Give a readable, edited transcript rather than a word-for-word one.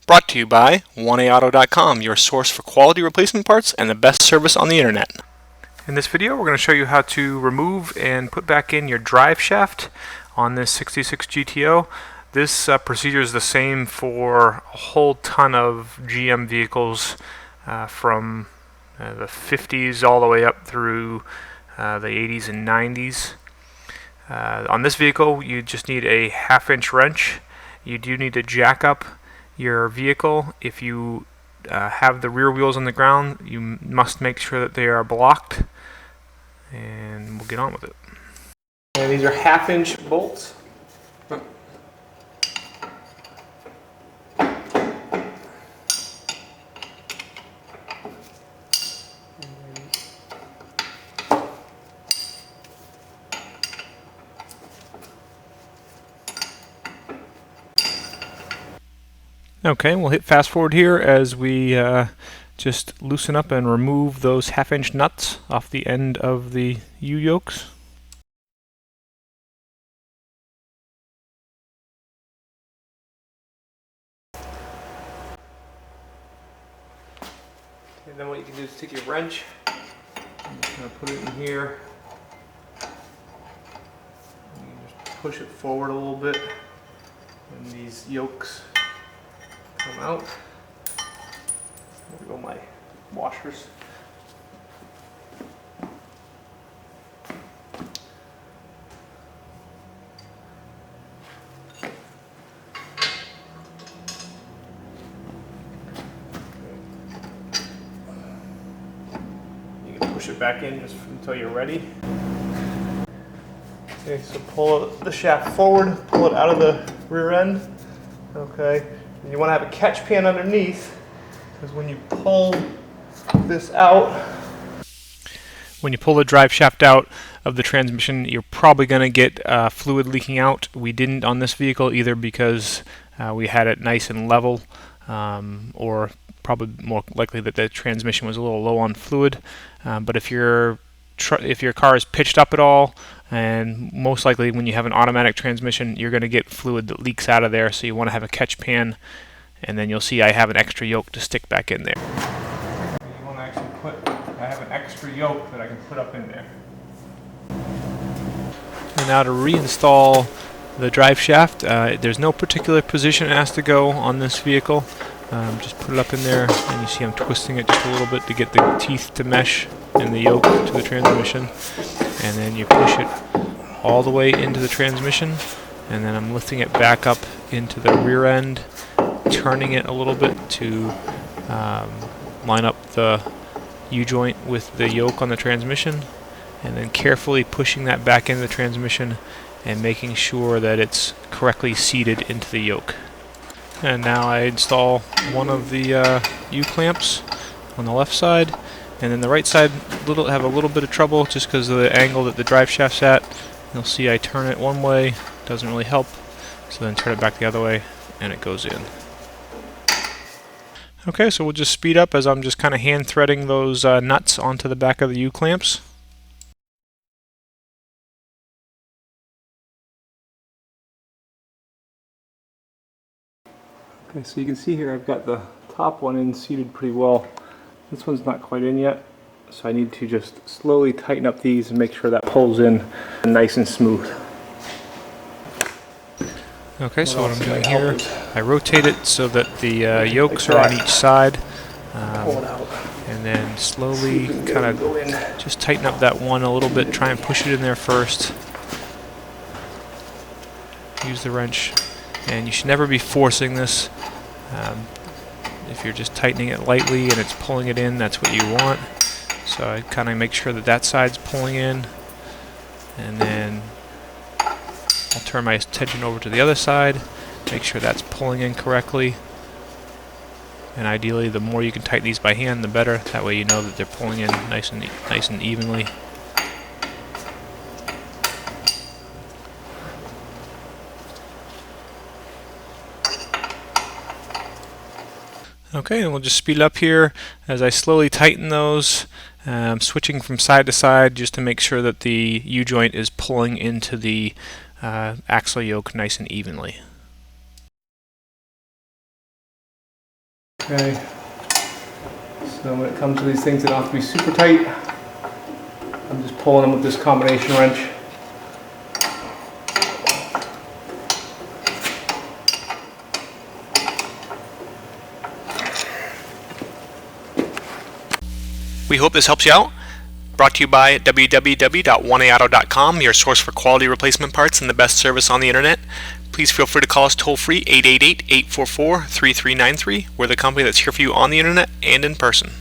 Brought to you by 1AAuto.com, your source for quality replacement parts and the best service on the internet. In this video, we're going to show you how to remove and put back in your drive shaft on this 66 GTO. This procedure is the same for a whole ton of GM vehicles from the 50s all the way up through the 80s and 90s. On this vehicle, you just need a 1/2-inch wrench. You do need to jack up your vehicle. If you have the rear wheels on the ground, you must make sure that they are blocked, and we'll get on with it. And these are 1/2-inch bolts. Okay, we'll hit fast forward here as we just loosen up and remove those 1/2-inch nuts off the end of the U-yokes. And then what you can do is take your wrench and just kind of put it in here. And you just push it forward a little bit, and these yokes come out. There go my washers. You can push it back in just until you're ready. Okay, so pull the shaft forward, pull it out of the rear end. Okay. And you want to have a catch pan underneath, because when you pull this out, when you pull the drive shaft out of the transmission, you're probably going to get fluid leaking out. We didn't on this vehicle either because we had it nice and level, or probably more likely that the transmission was a little low on fluid. But if your car is pitched up at all, and most likely when you have an automatic transmission, you're going to get fluid that leaks out of there, so you want to have a catch pan, and then you'll see I have an extra yoke to stick back in there. You want to actually I have an extra yoke that I can put up in there. And now to reinstall the drive shaft, there's no particular position it has to go on this vehicle. Just put it up in there, and you see I'm twisting it just a little bit to get the teeth to mesh in the yoke to the transmission, and then you push it all the way into the transmission, and then I'm lifting it back up into the rear end, turning it a little bit to line up the U-joint with the yoke on the transmission, and then carefully pushing that back into the transmission and making sure that it's correctly seated into the yoke. And now I install one of the U-clamps on the left side, and then the right side have a little bit of trouble just because of the angle that the drive shaft's at. You'll see I turn it one way, doesn't really help, so then turn it back the other way and it goes in. Okay, so we'll just speed up as I'm just kind of hand threading those nuts onto the back of the U-clamps. Okay, so you can see here I've got the top one in seated pretty well. This one's not quite in yet, so I need to just slowly tighten up these and make sure that pulls in nice and smooth. Okay, so what I'm doing here, I rotate it so that the yokes are on each side, and then slowly kind of just tighten up that one a little bit, try and push it in there first. Use the wrench, and you should never be forcing this. If you're just tightening it lightly and it's pulling it in, that's what you want. So I kind of make sure that that side's pulling in, and then I'll turn my attention over to the other side, make sure that's pulling in correctly. And ideally, the more you can tighten these by hand, the better. That way you know that they're pulling in nice and evenly. Okay, and we'll just speed up here as I slowly tighten those, switching from side to side just to make sure that the U-joint is pulling into the axial yoke nice and evenly. Okay. So when it comes to these things, they don't have to be super tight. I'm just pulling them with this combination wrench. We hope this helps you out. Brought to you by www.1aauto.com, your source for quality replacement parts and the best service on the internet. Please feel free to call us toll-free 888-844-3393. We're the company that's here for you on the internet and in person.